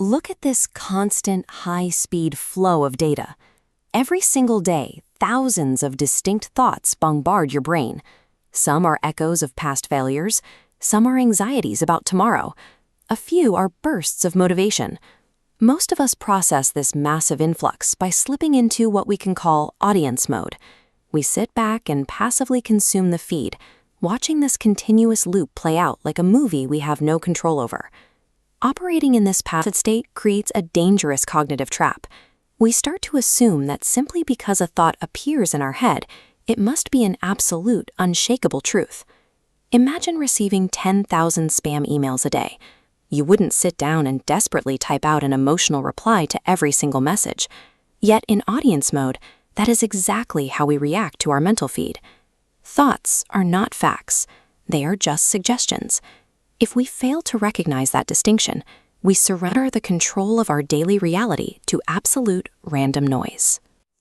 Look at this constant, high-speed flow of data. Every single day, thousands of distinct thoughts bombard your brain. Some are echoes of past failures, some are anxieties about tomorrow. A few are bursts of motivation. Most of us process this massive influx by slipping into what we can call audience mode. We sit back and passively consume the feed, watching this continuous loop play out like a movie we have no control over. Operating in this passive state creates a dangerous cognitive trap. We start to assume that simply because a thought appears in our head, it must be an absolute, unshakable truth. Imagine receiving 10,000 spam emails a day. You wouldn't sit down and desperately type out an emotional reply to every single message. Yet in audience mode, that is exactly how we react to our mental feed. Thoughts are not facts. They are just suggestions. If we fail to recognize that distinction, we surrender the control of our daily reality to absolute random noise.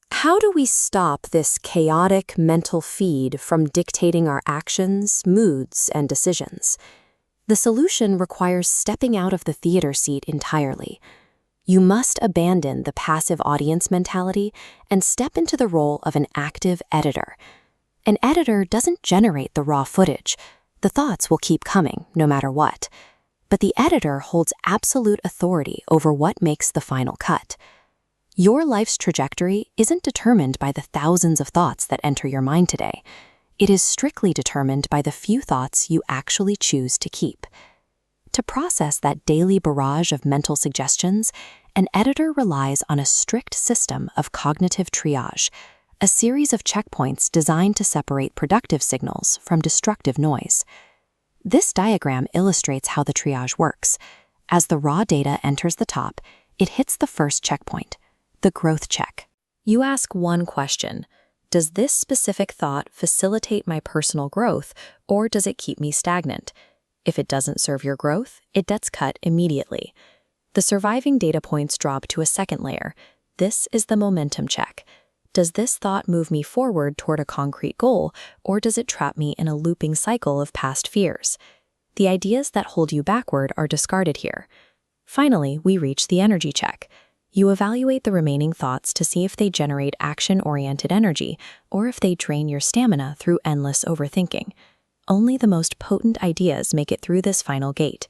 How do we stop this chaotic mental feed from dictating our actions, moods, and decisions? The solution requires stepping out of the theater seat entirely. You must abandon the passive audience mentality and step into the role of an active editor. An editor doesn't generate the raw footage. The thoughts will keep coming, no matter what. But the editor holds absolute authority over what makes the final cut. Your life's trajectory isn't determined by the thousands of thoughts that enter your mind today. It is strictly determined by the few thoughts you actually choose to keep. To process that daily barrage of mental suggestions, an editor relies on a strict system of cognitive triage, a series of checkpoints designed to separate productive signals from destructive noise. This diagram illustrates how the triage works. As the raw data enters the top, it hits the first checkpoint, the growth check. You ask one question: does this specific thought facilitate my personal growth, or does it keep me stagnant? If it doesn't serve your growth, it gets cut immediately. The surviving data points drop to a second layer. This is the momentum check. Does this thought move me forward toward a concrete goal, or does it trap me in a looping cycle of past fears? The ideas that hold you backward are discarded here. Finally, we reach the energy check. You evaluate the remaining thoughts to see if they generate action-oriented energy, or if they drain your stamina through endless overthinking. Only the most potent ideas make it through this final gate.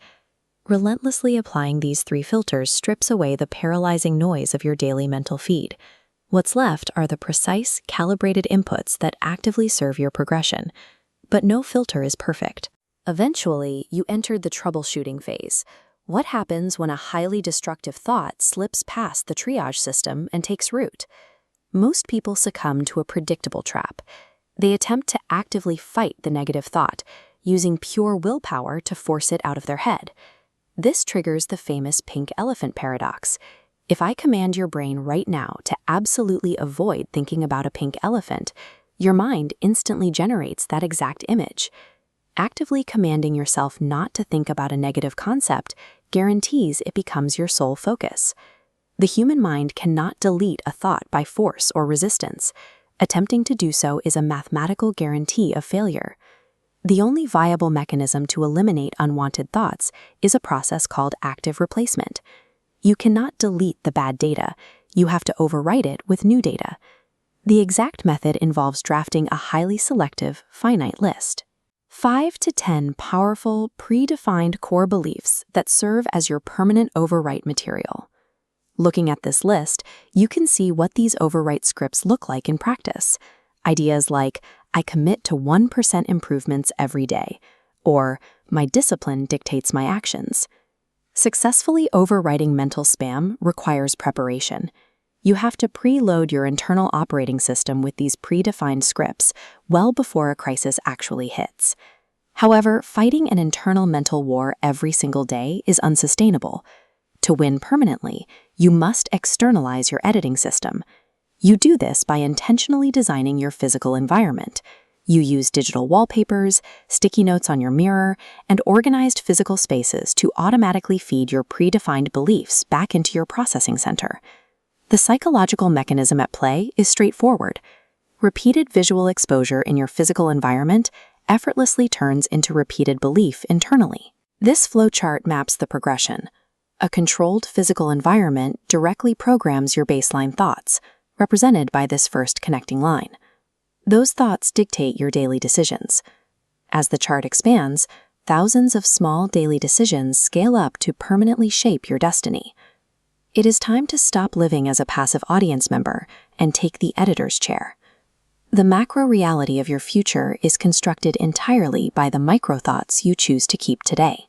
Relentlessly applying these 3 filters strips away the paralyzing noise of your daily mental feed. What's left are the precise, calibrated inputs that actively serve your progression. But no filter is perfect. Eventually, you entered the troubleshooting phase. What happens when a highly destructive thought slips past the triage system and takes root? Most people succumb to a predictable trap. They attempt to actively fight the negative thought, using pure willpower to force it out of their head. This triggers the famous pink elephant paradox. If I command your brain right now to absolutely avoid thinking about a pink elephant, your mind instantly generates that exact image. Actively commanding yourself not to think about a negative concept guarantees it becomes your sole focus. The human mind cannot delete a thought by force or resistance. Attempting to do so is a mathematical guarantee of failure. The only viable mechanism to eliminate unwanted thoughts is a process called active replacement. You cannot delete the bad data. You have to overwrite it with new data. The exact method involves drafting a highly selective, finite list. 5 to 10 powerful, predefined core beliefs that serve as your permanent overwrite material. Looking at this list, you can see what these overwrite scripts look like in practice. Ideas like, I commit to 1% improvements every day, or my discipline dictates my actions. Successfully overwriting mental spam requires preparation. You have to preload your internal operating system with these predefined scripts well before a crisis actually hits. However, fighting an internal mental war every single day is unsustainable. To win permanently, you must externalize your editing system. You do this by intentionally designing your physical environment. You use digital wallpapers, sticky notes on your mirror, and organized physical spaces to automatically feed your predefined beliefs back into your processing center. The psychological mechanism at play is straightforward. Repeated visual exposure in your physical environment effortlessly turns into repeated belief internally. This flowchart maps the progression. A controlled physical environment directly programs your baseline thoughts, represented by this first connecting line. Those thoughts dictate your daily decisions. As the chart expands, thousands of small daily decisions scale up to permanently shape your destiny. It is time to stop living as a passive audience member and take the editor's chair. The macro reality of your future is constructed entirely by the micro thoughts you choose to keep today.